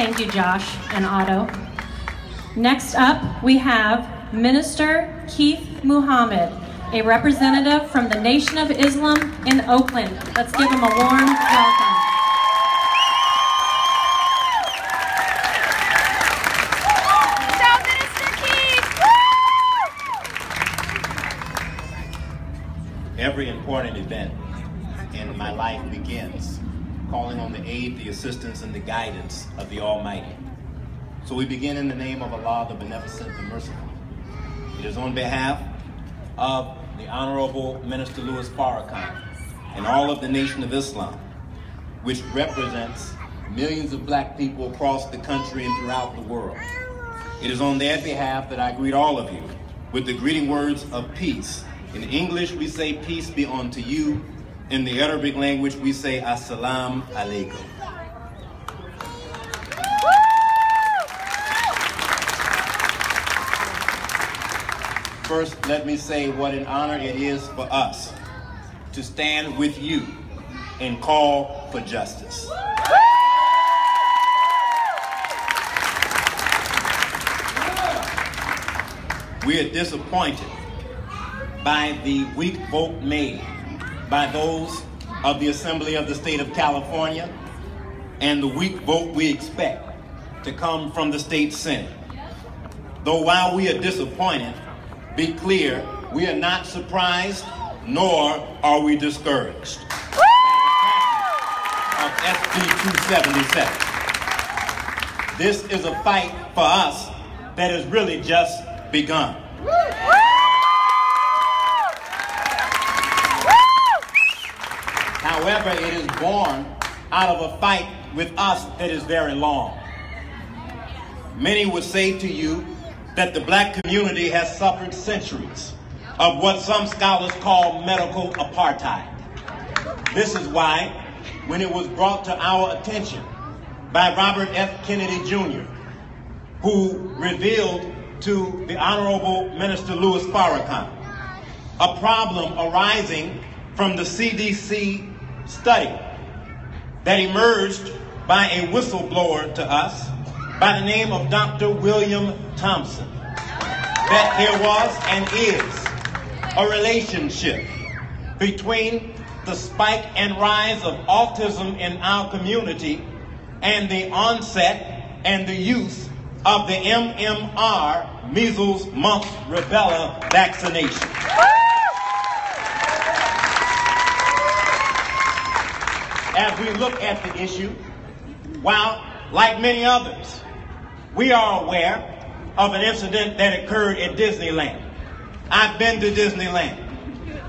Thank you, Josh and Otto. Next up, we have Minister Keith Muhammad, a representative from the Nation of Islam in Oakland. Let's give him a warm welcome. Every important event in my life begins calling on the aid, the assistance, and the guidance of the Almighty. So we begin in the name of Allah, the Beneficent, the Merciful. It is on behalf of the Honorable Minister Louis Farrakhan and all of the Nation of Islam, which represents millions of black people across the country and throughout the world. It is on their behalf that I greet all of you with the greeting words of peace. In English, we say, peace be unto you. In the Arabic language, we say, Assalamu alaikum. First, let me say what an honor it is for us to stand with you and call for justice. We are disappointed by the weak vote made by those of the Assembly of the State of California and the weak vote we expect to come from the state Senate. Though while we are disappointed, be clear, we are not surprised, nor are we discouraged of SB 277. This is a fight for us that has really just begun. However, it is born out of a fight with us that is very long. Many would say to you that the black community has suffered centuries of what some scholars call medical apartheid. This is why, when it was brought to our attention by Robert F. Kennedy Jr., who revealed to the Honorable Minister Louis Farrakhan a problem arising from the CDC study that emerged by a whistleblower to us by the name of Dr. William Thompson, that there was and is a relationship between the spike and rise of autism in our community and the onset and the use of the MMR, measles, mumps, rubella vaccination. As we look at the issue, while, like many others, we are aware of an incident that occurred at Disneyland. I've been to Disneyland.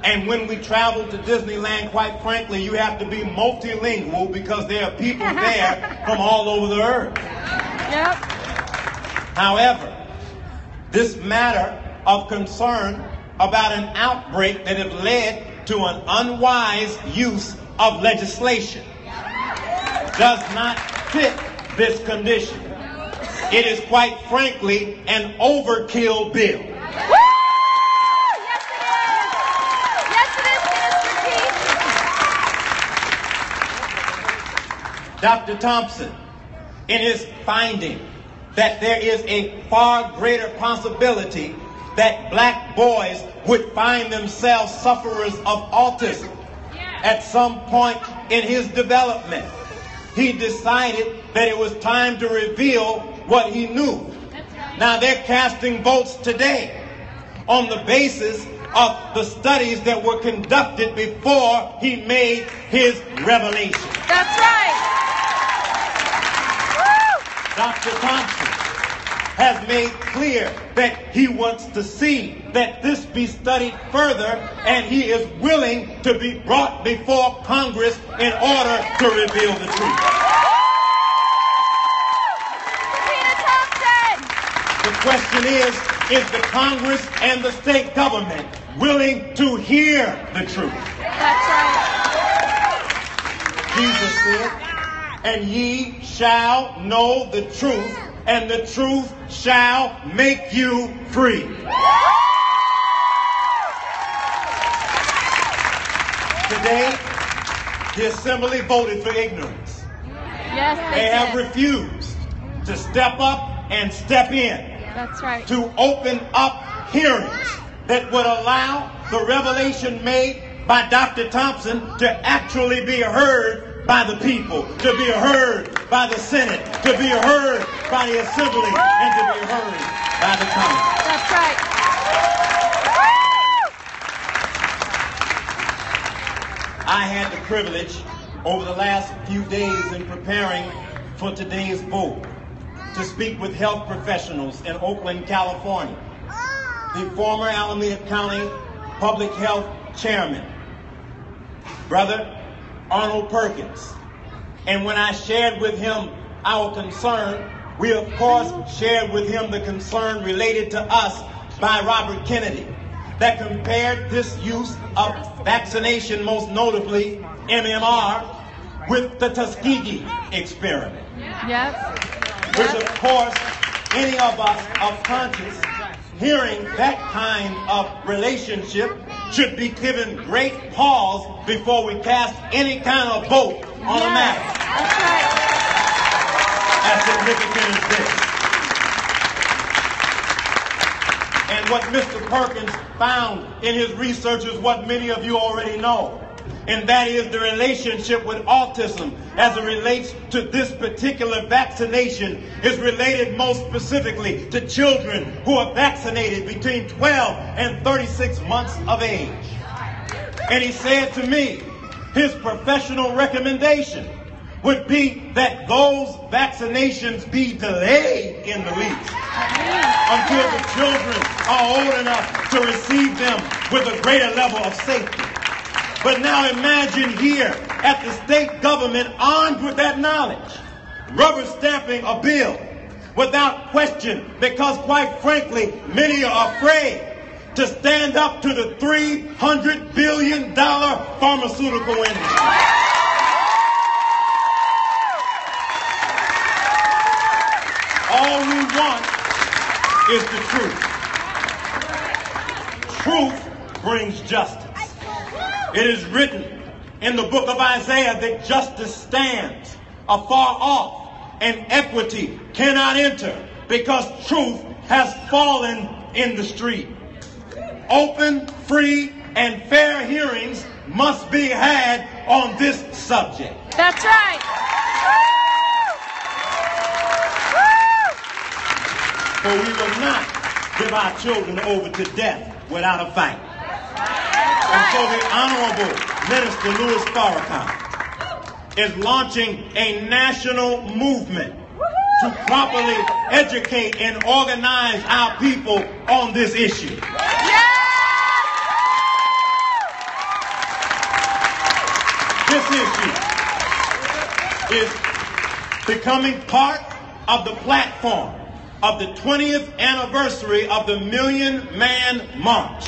And when we travel to Disneyland, quite frankly, you have to be multilingual because there are people there from all over the earth. Yep. However, this matter of concern about an outbreak that has led to an unwise use of legislation does not fit this condition. It is, quite frankly, an overkill bill. Woo! Yes, it is. Yes, it is, Minister Keith. Dr. Thompson, in his finding that there is a far greater possibility that black boys would find themselves sufferers of autism at some point in his development, he decided that it was time to reveal what he knew. Now they're casting votes today on the basis of the studies that were conducted before he made his revelation. That's right. Dr. Thompson has made clear that he wants to see that this be studied further, and he is willing to be brought before Congress in order to reveal the truth. The question is the Congress and the state government willing to hear the truth? That's right. Jesus said, and ye shall know the truth, and the truth shall make you free. Today, the Assembly voted for ignorance. Yes, They have refused to step up and step in. That's right. To open up hearings that would allow the revelation made by Dr. Thompson to actually be heard by the people, to be heard by the Senate, to be heard by the Assembly, and to be heard by the Congress. That's right. I had the privilege over the last few days in preparing for today's vote to speak with health professionals in Oakland, California. The former Alameda County Public Health Chairman, Brother Arnold Perkins. And when I shared with him our concern, we of course shared with him the concern related to us by Robert Kennedy that compared this use of vaccination, most notably MMR, with the Tuskegee experiment. Yes. Which of course, any of us of conscience hearing that kind of relationship should be given great pause before we cast any kind of vote on a matter That's right. as significant as this. And what Mr. Perkins found in his research is what many of you already know. And that is the relationship with autism as it relates to this particular vaccination is related most specifically to children who are vaccinated between 12 and 36 months of age. And he said to me, his professional recommendation would be that those vaccinations be delayed in the least until the children are old enough to receive them with a greater level of safety. But now imagine here at the state government armed with that knowledge, rubber stamping a bill without question because quite frankly, many are afraid to stand up to the $300 billion pharmaceutical industry. All we want is the truth. Truth brings justice. It is written in the book of Isaiah that justice stands afar off and equity cannot enter because truth has fallen in the street. Open, free, and fair hearings must be had on this subject. That's right. For we will not give our children over to death without a fight. And so the Honorable Minister Louis Farrakhan is launching a national movement to properly educate and organize our people on this issue. This issue is becoming part of the platform of the 20th anniversary of the Million Man March.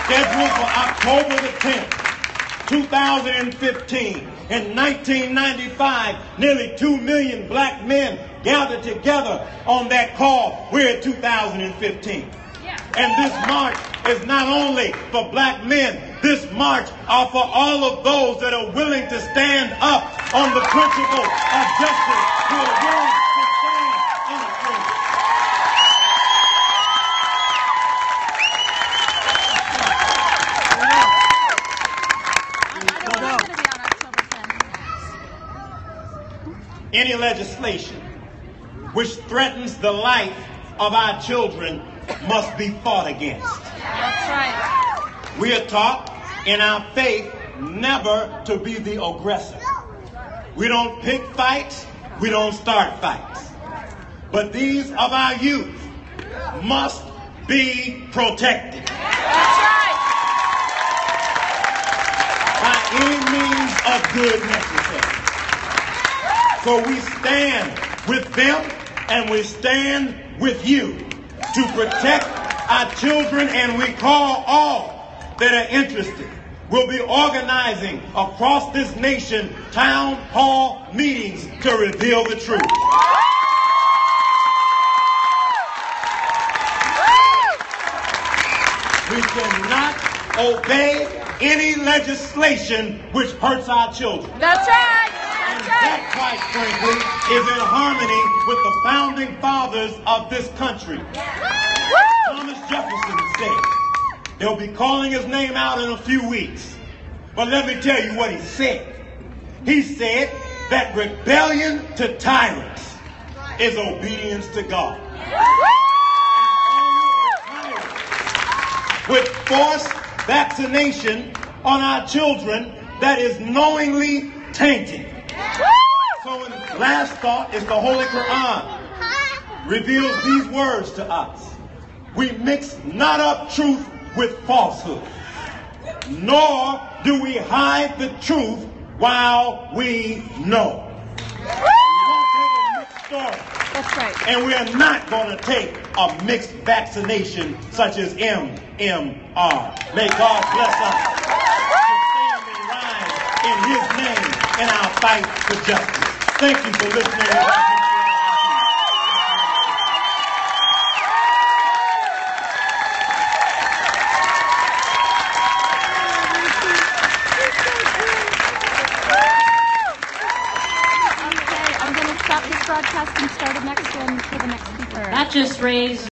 Scheduled for October the 10th, 2015. In 1995, nearly 2 million black men gathered together on that call. We're at 2015. And this march is not only for black men. This march are for all of those that are willing to stand up on the principle of justice, who are willing to stand in the truth. Any legislation which threatens the life of our children must be fought against. That's right. We are taught in our faith never to be the aggressor. We don't pick fights, we don't start fights. But these of our youth must be protected. That's right. By any means of good necessary. So we stand with them and we stand with you to protect our children, and we call all that are interested. We'll be organizing across this nation town hall meetings to reveal the truth. We cannot obey any legislation which hurts our children. That's right. That's right. That, quite frankly, is in harmony with the founding fathers of this country. Thomas Jefferson said, they'll be calling his name out in a few weeks. But let me tell you what he said. He said that rebellion to tyrants is obedience to God. With forced vaccination on our children that is knowingly tainted. So in last thought is the Holy Quran reveals these words to us. We mix not up truth with falsehood, nor do we hide the truth while we know. We won't take a mixed story. That's right. And we are not going to take a mixed vaccination such as MMR. May God bless us to stand and rise in his name in our fight for justice. Thank you for listening. Stop this broadcast and start the next one for the next speaker. That just raised